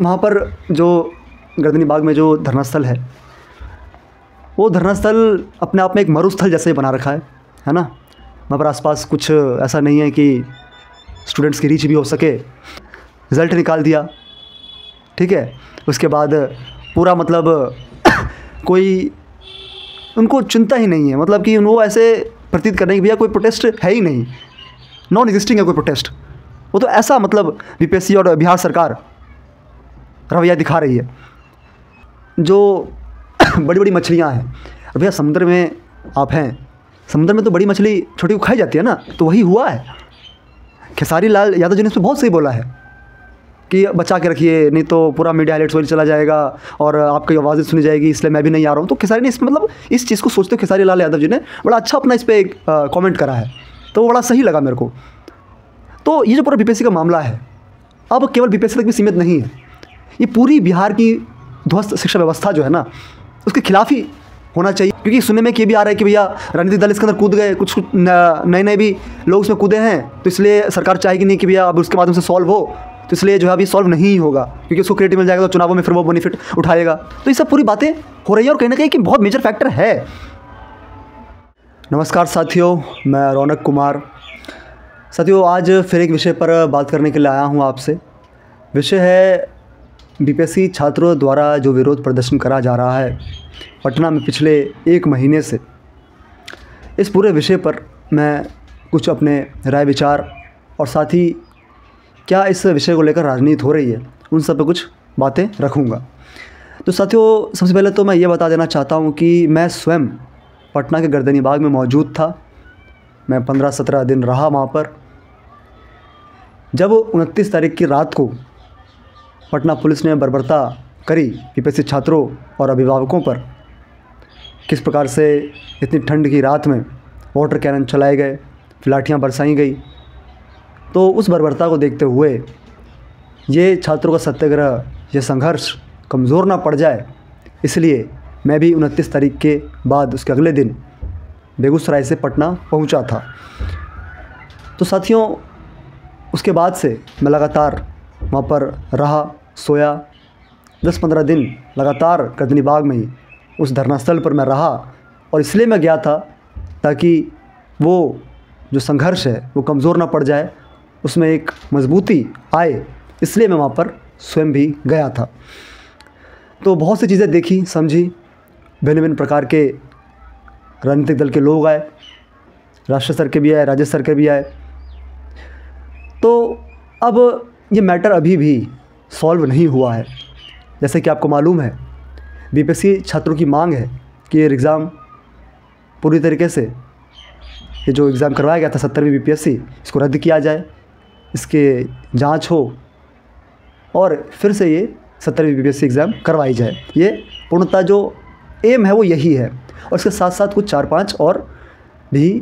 वहाँ पर जो गर्दनी बाग में जो धरना स्थल है, वो धरना स्थल अपने आप में एक मरुस्थल जैसे ही बना रखा है ना। वहाँ पर आसपास कुछ ऐसा नहीं है कि स्टूडेंट्स की रीच भी हो सके। रिज़ल्ट निकाल दिया, ठीक है, उसके बाद पूरा मतलब कोई उनको चिंता ही नहीं है, मतलब कि वो ऐसे प्रतीत करने की भैया कोई प्रोटेस्ट है ही नहीं, नॉन एग्जिस्टिंग है कोई प्रोटेस्ट। वो तो ऐसा मतलब बीपीएससी और बिहार सरकार रवैया दिखा रही है। जो बड़ी बड़ी मछलियाँ हैं, और भैया समुद्र में आप हैं, समुद्र में तो बड़ी मछली छोटी को खाई जाती है ना, तो वही हुआ है। खेसारी लाल यादव जी ने इस पर बहुत सही बोला है कि बचा के रखिए, नहीं तो पूरा मीडिया हाईलाइट्स वही चला जाएगा और आपकी आवाज़ें सुनी जाएगी, इसलिए मैं भी नहीं आ रहा हूँ। तो खेसारी ने इस मतलब इस चीज़ को सोचते हुए खेसारी लाल यादव जी ने बड़ा अच्छा अपना इस पर कॉमेंट करा है, तो वो बड़ा सही लगा मेरे को। तो ये जो पूरा बीपीएससी का मामला है, अब केवल बीपीएससी तक भी सीमित नहीं है, ये पूरी बिहार की ध्वस्त शिक्षा व्यवस्था जो है ना, उसके खिलाफ ही होना चाहिए। क्योंकि सुनने में ये भी आ रहा है कि भैया राजनीतिक दल इसके अंदर कूद गए, कुछ नए नए भी लोग उसमें कूदे हैं, तो इसलिए सरकार चाहेगी नहीं कि भैया अब उसके माध्यम से सॉल्व हो, तो इसलिए जो है अभी सॉल्व नहीं होगा, क्योंकि उसको क्रेडिट मिल जाएगा तो चुनावों में फिर वो बेनिफिट उठाएगा। तो ये सब पूरी बातें हो रही है और कहीं ना कहीं कि बहुत मेजर फैक्टर है। नमस्कार साथियों, मैं रौनक कुमार। साथियों, आज फिर एक विषय पर बात करने के लिए आया हूँ आपसे। विषय है बीपीएससी छात्रों द्वारा जो विरोध प्रदर्शन करा जा रहा है पटना में पिछले 1 महीने से। इस पूरे विषय पर मैं कुछ अपने राय विचार और साथ ही क्या इस विषय को लेकर राजनीति हो रही है, उन सब पे कुछ बातें रखूँगा। तो साथियों, सबसे पहले तो मैं ये बता देना चाहता हूँ कि मैं स्वयं पटना के गर्दनी बाग में मौजूद था। मैं 15-17 दिन रहा वहाँ पर। जब 29 तारीख की रात को पटना पुलिस ने बर्बरता करी बीपीएससी छात्रों और अभिभावकों पर, किस प्रकार से इतनी ठंड की रात में वाटर कैनन चलाए गए, लाठियाँ बरसाई गई, तो उस बर्बरता को देखते हुए ये छात्रों का सत्याग्रह, ये संघर्ष कमज़ोर ना पड़ जाए, इसलिए मैं भी 29 तारीख के बाद उसके अगले दिन बेगूसराय से पटना पहुंचा था। तो साथियों, उसके बाद से मैं लगातार वहाँ पर रहा, सोया। 10-15 दिन लगातार गर्दनी बाग में ही उस धरना स्थल पर मैं रहा, और इसलिए मैं गया था ताकि वो जो संघर्ष है वो कमज़ोर ना पड़ जाए, उसमें एक मजबूती आए, इसलिए मैं वहाँ पर स्वयं भी गया था। तो बहुत सी चीज़ें देखी, समझी। भिन्न भिन्न प्रकार के राजनीतिक दल के लोग आए, राष्ट्रीय स्तर के भी आए, राज्य स्तर के भी आए। तो अब ये मैटर अभी भी सॉल्व नहीं हुआ है। जैसे कि आपको मालूम है, बीपीएससी छात्रों की मांग है कि ये एग्ज़ाम पूरी तरीके से, ये जो एग्ज़ाम करवाया गया था 70वीं बीपीएससी, इसको रद्द किया जाए, इसके जांच हो और फिर से ये 70वीं बीपीएससी एग्ज़ाम करवाई जाए। ये पूर्णतः जो एम है वो यही है, और इसके साथ साथ कुछ 4-5 और भी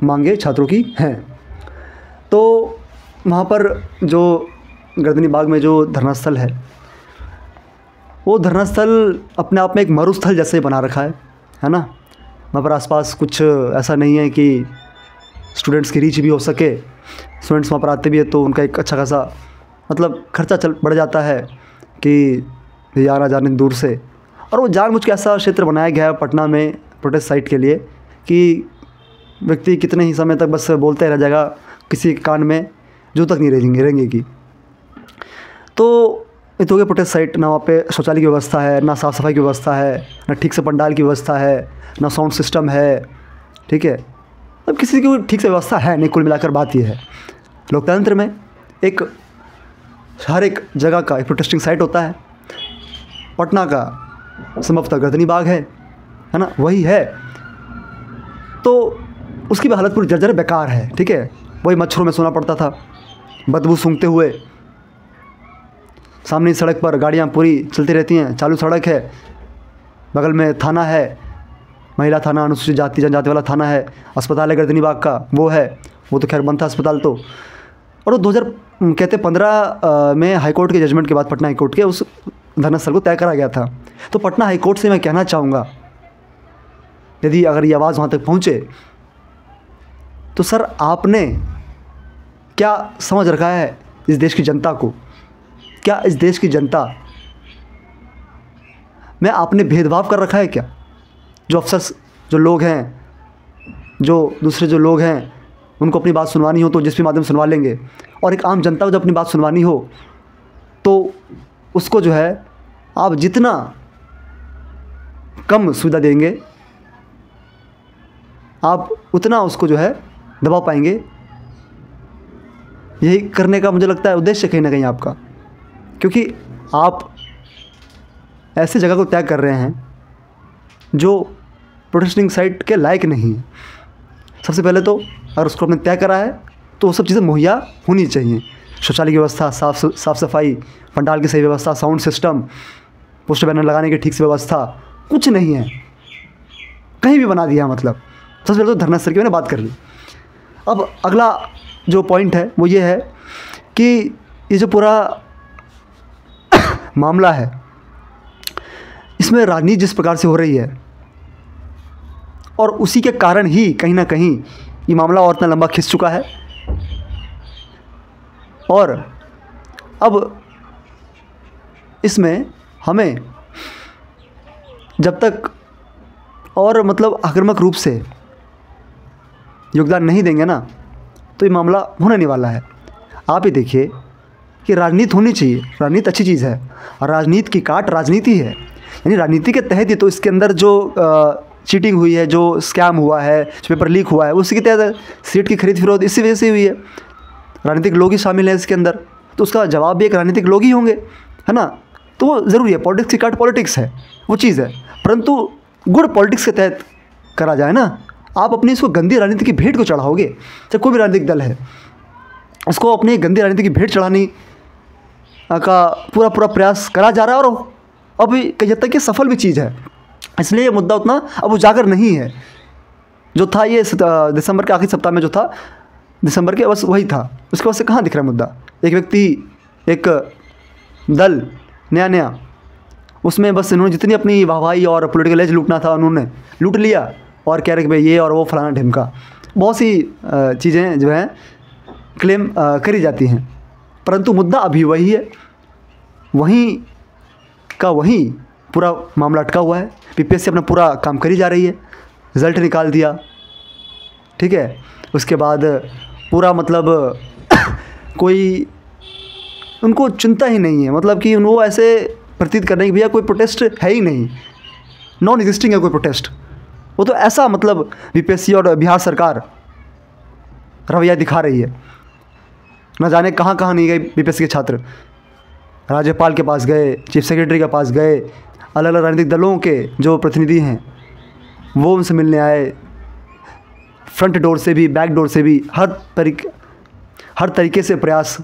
मांगे छात्रों की हैं। तो वहाँ पर जो गर्दनी बाग में जो धरना स्थल है, वो धरना स्थल अपने आप में एक मरुस्थल जैसे ही बना रखा है ना। वहाँ पर आसपास कुछ ऐसा नहीं है कि स्टूडेंट्स की रीच भी हो सके। स्टूडेंट्स वहाँ पर आते भी है तो उनका एक अच्छा खासा मतलब खर्चा बढ़ जाता है कि आना जाने दूर से, और वो जानबूझ के ऐसा क्षेत्र बनाया गया है पटना में प्रोटेस्ट साइट के लिए कि व्यक्ति कितने ही समय तक बस बोलते रह जाएगा, किसी के कान में जो तक नहीं रहेंगे की। तो ये तो हो गया प्रोटेस्ट साइट। ना वहाँ पे शौचालय की व्यवस्था है, ना साफ़ सफाई की व्यवस्था है, ना ठीक से पंडाल की व्यवस्था है, ना साउंड सिस्टम है, ठीक है। अब किसी की ठीक से व्यवस्था है नहीं। कुल मिलाकर बात ये है, लोकतंत्र में एक हर एक जगह का एक प्रोटेस्टिंग साइट होता है। पटना का संभवतः गर्दनी बाग है ना, वही है। तो उसकी भी हालत पूरी जर्जर बेकार है, ठीक है। वही मच्छरों में सोना पड़ता था, बदबू सूंघते हुए। सामने सड़क पर गाड़ियाँ पूरी चलती रहती हैं, चालू सड़क है, बगल में थाना है, महिला थाना, अनुसूचित जाति जनजाति वाला थाना है, अस्पताल है गर्दनी बाग का, वो है, वो तो खैर बंद था अस्पताल तो। और वो 2015 में हाईकोर्ट के जजमेंट के बाद पटना हाईकोर्ट के उस धरना स्थल को तय करा गया था। तो पटना हाईकोर्ट से मैं कहना चाहूँगा, यदि अगर ये आवाज़ वहाँ तक पहुँचे तो सर आपने क्या समझ रखा है इस देश की जनता को क्या इस देश की जनता में आपने भेदभाव कर रखा है क्या? जो अफसर जो लोग हैं, जो दूसरे जो लोग हैं, उनको अपनी बात सुनवानी हो तो जिस भी माध्यम से सुनवा लेंगे, और एक आम जनता को जब अपनी बात सुनवानी हो तो उसको जो है आप जितना कम सुविधा देंगे आप उतना उसको जो है दबा पाएंगे। यही करने का मुझे लगता है उद्देश्य कहीं ना कहीं आपका, क्योंकि आप ऐसे जगह को त्याग कर रहे हैं जो प्रोटेस्टिंग साइट के लायक नहीं है। सबसे पहले तो अगर उसको आपने तय करा है तो वो सब चीज़ें मुहैया होनी चाहिए। शौचालय की व्यवस्था, साफ़ सफाई, पंडाल की सही व्यवस्था, साउंड सिस्टम, पोस्टर बैनर लगाने की ठीक से व्यवस्था, कुछ नहीं है, कहीं भी बना दिया। मतलब सबसे पहले तो धरना स्थल की मैंने बात कर ली। अब अगला जो पॉइंट है वो ये है कि ये जो पूरा मामला है इसमें राजनीति जिस प्रकार से हो रही है, और उसी के कारण ही कहीं ना कहीं ये मामला और इतना लंबा खिंच चुका है। और अब इसमें हमें जब तक और मतलब आक्रामक रूप से योगदान नहीं देंगे ना तो ये मामला होने नहीं वाला है। आप ही देखिए कि राजनीति होनी चाहिए, राजनीति अच्छी चीज़ है, और राजनीति की काट राजनीति है, यानी राजनीति के तहत ही तो इसके अंदर जो चीटिंग हुई है, जो स्कैम हुआ है, जो पेपर लीक हुआ है, उसी के तहत सीट की खरीद फरोख्त इसी वजह से हुई है। राजनीतिक लोग ही शामिल हैं इसके अंदर, तो उसका जवाब भी एक राजनीतिक लोग ही होंगे, है ना। तो वो ज़रूरी है, पॉलिटिक्स की काट पॉलिटिक्स है, वो चीज़ है, परंतु गुड पॉलिटिक्स के तहत करा जाए ना। आप अपनी इसको गंदी राजनीति की भेंट को चढ़ाओगे, चाहे कोई भी राजनीतिक दल है, इसको अपनी गंदी राजनीति की भेंट चढ़ाने का पूरा प्रयास करा जा रहा है, और अभी कहीं हद तक ये सफल भी चीज़ है। इसलिए ये मुद्दा उतना अब उजागर नहीं है। जो था ये दिसंबर के आखिरी सप्ताह में जो था, दिसंबर के बस वही था, उसके बाद से कहाँ दिख रहा है मुद्दा। एक व्यक्ति, एक दल नया उसमें बस इन्होंने जितनी अपनी वाहवाही और पॉलिटिकल एज लूटना था उन्होंने लूट लिया, और कह रहे कि भाई ये और वो फलाना ढिमका, बहुत सी चीज़ें जो हैं क्लेम करी जाती हैं, परंतु मुद्दा अभी वही है, वहीं का वहीं पूरा मामला अटका हुआ है। पीपीएससी अपना पूरा काम करी जा रही है, रिज़ल्ट निकाल दिया, ठीक है, उसके बाद पूरा मतलब कोई उनको चिंता ही नहीं है, मतलब कि वो ऐसे प्रतीत कर रहे हैं कि भैया कोई प्रोटेस्ट है ही नहीं, नॉन एग्जिस्टिंग है कोई प्रोटेस्ट। वो तो ऐसा मतलब बीपीएससी और बिहार सरकार रवैया दिखा रही है। न जाने कहाँ कहाँ नहीं गए बीपीएससी के छात्र, राज्यपाल के पास गए, चीफ सेक्रेटरी के पास गए, अलग अलग राजनीतिक दलों के जो प्रतिनिधि हैं वो उनसे मिलने आए, फ्रंट डोर से भी बैक डोर से भी हर तरीके से प्रयास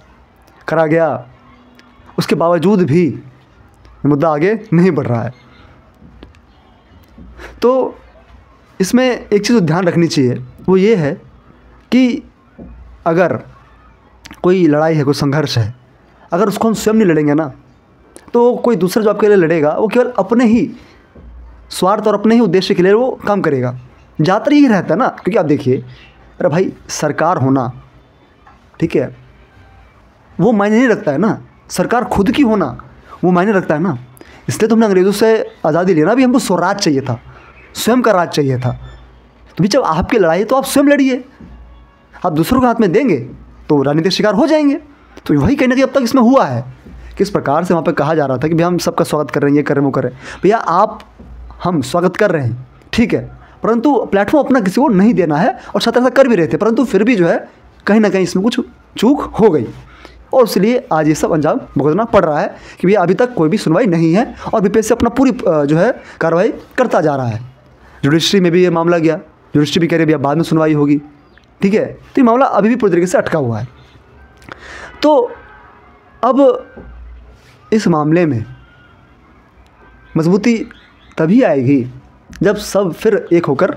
करा गया, उसके बावजूद भी मुद्दा आगे नहीं बढ़ रहा है। तो इसमें एक चीज़ ध्यान रखनी चाहिए, वो ये है कि अगर कोई लड़ाई है, कोई संघर्ष है, अगर उसको हम स्वयं नहीं लड़ेंगे ना तो कोई दूसरा जो आपके लिए लड़ेगा वो केवल अपने ही स्वार्थ और अपने ही उद्देश्य के लिए वो काम करेगा। ज़्यादातर यही रहता है ना, क्योंकि आप देखिए, अरे भाई सरकार होना, ठीक है, वो मायने नहीं रखता है ना, सरकार खुद की होना वो मायने रखता है ना। इसलिए तो हमने अंग्रेज़ों से आज़ादी लेना भी, हमको स्वराज चाहिए था, स्वयं का राज चाहिए था। तो भी जब आपकी लड़ाई है तो आप स्वयं लड़िए, आप दूसरों के हाथ में देंगे तो राजनीतिक शिकार हो जाएंगे। तो वही कहीं ना कहीं अब तक इसमें हुआ है, किस प्रकार से वहाँ पे कहा जा रहा था कि भैया हम सबका स्वागत कर रहे हैं, ये कर रहे हैं, वो कर रहे हैं। भैया आप हम स्वागत कर रहे हैं, ठीक है, परंतु प्लेटफॉर्म अपना किसी को नहीं देना है, और छात्र ऐसा कर भी रहे थे, परंतु फिर भी जो है कहीं ना कहीं इसमें कुछ चूक हो गई, और इसलिए आज ये सब अंजाम भुगतना पड़ रहा है कि भैया अभी तक कोई भी सुनवाई नहीं है, और बीपीएससी अपना पूरी जो है कार्रवाई करता जा रहा है। जुडिशरी में भी ये मामला गया, जुडिशरी भी कह रही भैया बाद में सुनवाई होगी, ठीक है। तो ये मामला अभी भी पूरी तरीके से अटका हुआ है। तो अब इस मामले में मजबूती तभी आएगी जब सब फिर एक होकर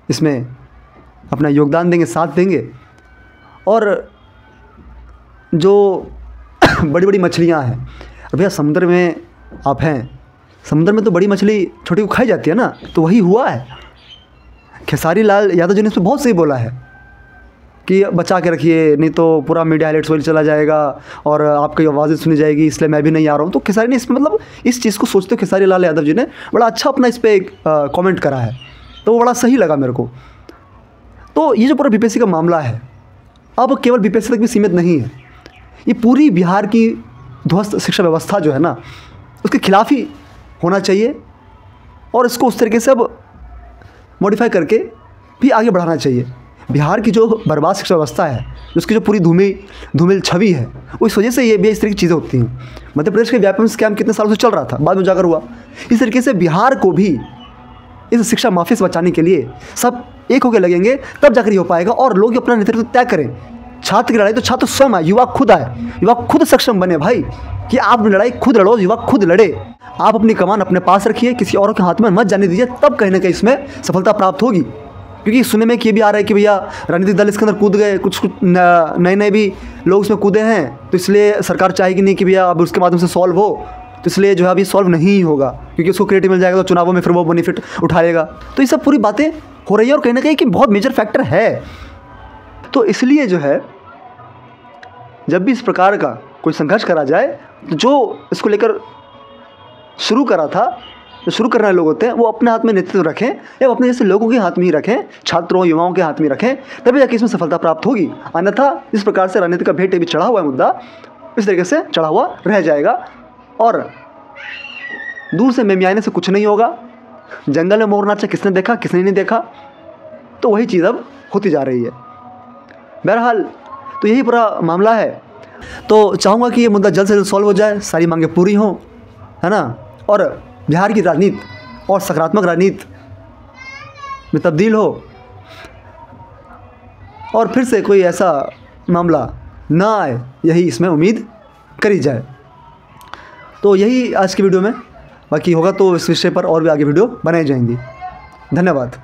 इसमें अपना योगदान देंगे, साथ देंगे, और जो बड़ी बड़ी मछलियाँ हैं, भैया समुद्र में आप हैं, समुद्र में तो बड़ी मछली छोटी को खाई जाती है ना, तो वही हुआ है। खेसारी लाल यादव जी ने इस पर बहुत सही बोला है कि बचा के रखिए, नहीं तो पूरा मीडिया हाईलाइट्स वही चला जाएगा और आपकी आवाज़ें सुनी जाएगी, इसलिए मैं भी नहीं आ रहा हूँ। तो खेसारी ने इसमें मतलब इस चीज़ को सोचते हुए खेसारी लाल यादव जी ने बड़ा अच्छा अपना इस पर कॉमेंट करा है, तो वो बड़ा सही लगा मेरे को। तो ये जो पूरा बीपीएससी का मामला है अब केवल बीपीएससी तक भी सीमित नहीं है, ये पूरी बिहार की ध्वस्त शिक्षा व्यवस्था जो है ना उसके खिलाफ ही होना चाहिए और इसको उस तरीके से अब मॉडिफाई करके भी आगे बढ़ाना चाहिए। बिहार की जो बर्बाद शिक्षा व्यवस्था है, उसकी जो पूरी धूमिल छवि है, वो इस वजह से ये भी इस तरह की चीज़ें होती हैं। मध्य प्रदेश के व्यापम स्कैम कितने सालों से चल रहा था, बाद में उजागर हुआ। इस तरीके से बिहार को भी इस शिक्षा माफी से बचाने के लिए सब एक होकर लगेंगे, तब जाकर ये हो पाएगा और लोग अपना नेतृत्व तय करें। छात्र की लड़ाई तो छात्र स्वयं आए, युवा खुद आए, युवा खुद सक्षम बने भाई कि आप लड़ाई खुद लड़ो, युवा खुद लड़े। आप अपनी कमान अपने पास रखिए, किसी और के हाथ में मत जाने दीजिए, तब कहीं ना कहीं इसमें सफलता प्राप्त होगी। क्योंकि सुनने में ये भी आ रहा है कि भैया राजनीतिक दल इसके अंदर कूद गए, कुछ नए भी लोग उसमें कूदे हैं, तो इसलिए सरकार चाहेगी नहीं कि भैया अब उसके माध्यम से सॉल्व हो, तो इसलिए जो है अभी सॉल्व नहीं होगा, क्योंकि उसको क्रेडिट मिल जाएगा तो चुनावों में फिर वो बेनिफिट उठाएगा। तो ये सब पूरी बातें हो रही है और कहीं ना कहीं कि बहुत मेजर फैक्टर है। तो इसलिए जो है जब भी इस प्रकार का कोई संघर्ष करा जाए, तो जो इसको लेकर शुरू करा था, जो शुरू करने वाले लोग होते हैं वो अपने हाथ में नेतृत्व रखें या अपने जैसे लोगों के हाथ में ही रखें, छात्रों युवाओं के हाथ में रखें, तभी जाके इसमें सफलता प्राप्त होगी। अन्यथा इस प्रकार से राजनीति का भेंट भी चढ़ा हुआ है मुद्दा, इस तरीके से चढ़ा हुआ रह जाएगा और दूर से मेमियाने से कुछ नहीं होगा। जंगल में मोर नाचा किसने देखा, किसने नहीं देखा, तो वही चीज़ अब होती जा रही है। बहरहाल तो यही पूरा मामला है। तो चाहूँगा कि ये मुद्दा जल्द से जल्द सॉल्व हो जाए, सारी मांगें पूरी हों, है ना, और बिहार की राजनीति और सकारात्मक राजनीति में तब्दील हो और फिर से कोई ऐसा मामला ना आए, यही इसमें उम्मीद करी जाए। तो यही आज की वीडियो में, बाकी होगा तो इस विषय पर और भी आगे वीडियो बनाई जाएंगी। धन्यवाद।